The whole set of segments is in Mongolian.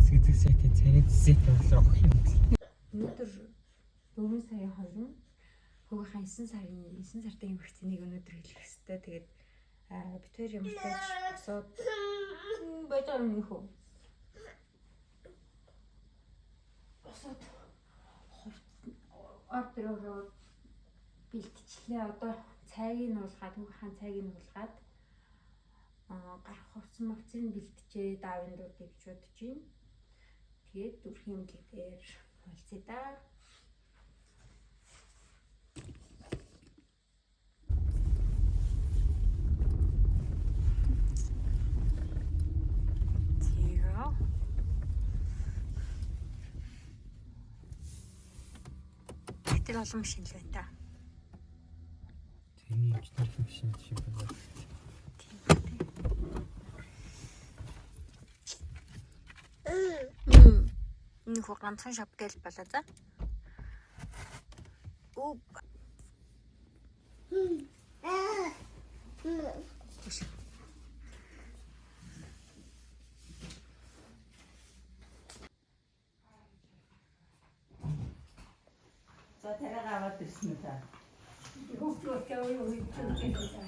Сэтэсэт цэрэцэт болрох юм. Өнөөдөр 4 сарын 2 нь хүүгийн 9 сартын эмэгтэйнийг өнөөдөр хэлэх хэвээр. Тэгээд битээр ямар ч босоод байж байгаа юм хөө. Босоод ордероо бэлтчихлээ. Одоо цайгийг нуулгаад хүүгийн цайгийг нуулгаад гарах хувцсыг бэлтжээ даавын дуу гэж бодож байна. Тэгээд дүрхийн имлэгээр болцъя да. Тэр олон машин л байна да. Тэний инженер машин шиг байна. Энэ хөө ганцхан шоп гэл болоо за. Оп. За тэрэг аваад ирсэн үү та? Хүүхдүүд яваа үед хэлсэн.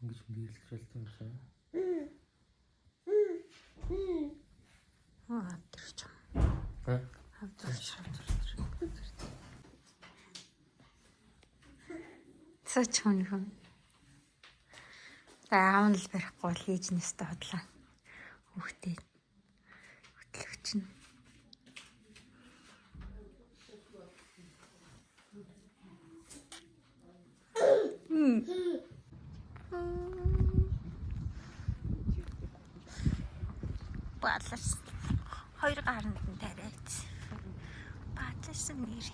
Ингэж биелж болтой юм шиг. Хавдрч. Хавдрч. Цаач хонхон. Аав нь л барихгүй бол хийж нэстэ хотлаа. Хүүхдээ хөтлөгч нь. Бадлаас хоёр гаранд нь тариац. Бадлаас нэр.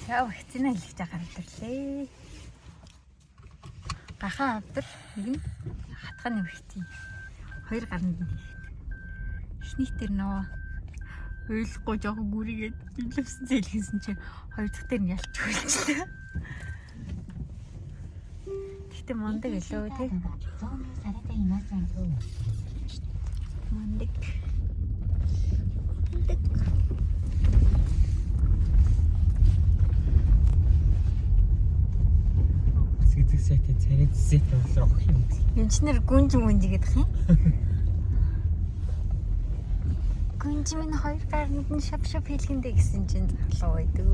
Яа вакцина хэлж байгаа юм лээ. Гахаа авдар нэг нь хатган нэмэгтэй. Хоёр гаранд нь хийгээд. Эхнийх тэр нөө уйлахгүй жоохон гүрийгээд билвсэн зэлгэсэн чинь хоёр дахь тэр нь ялч хөлчлээ. Тэгтээ мондаг илүү тий. Мондаг. Сэтэсэт цэрэцэт болрох юм. Инженер гүнж гэдэг юм. Гүнж минь хоёр гаранд нь шап хэлгэндэ гэсэн чинь залуу байдаг.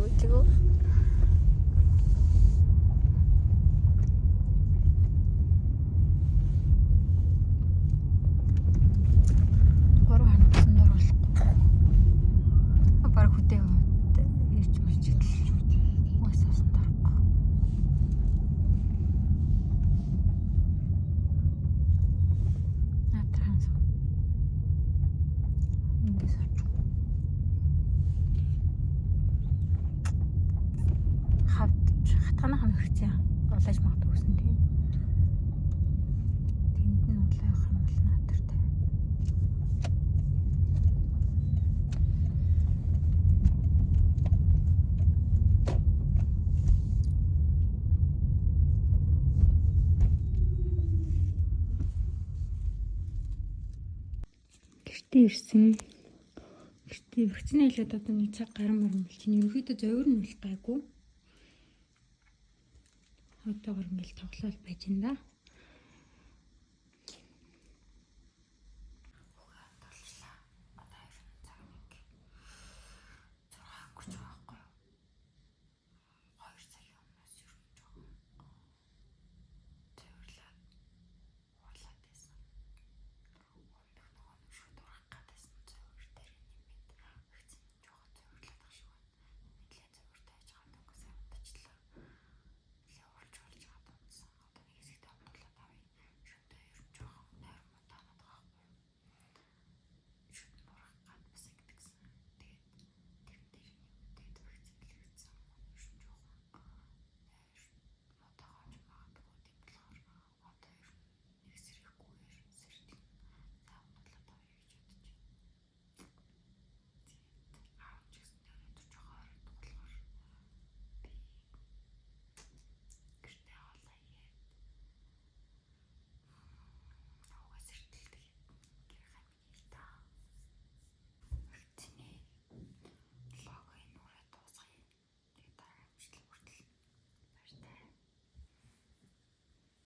Хатганах нь хөрцөө улааж магадгүй гэсэн тийм. Тэнд нь улаах юм бол наадтай. Гэртээ ирсэн. Гэртээ вакцины хэлээд одоо нэг цаг гарan мөрмөл чинь ерөөхдөө зовир нь бол гайгүй. Хотоогоор ингээл тоглол байж энэ да.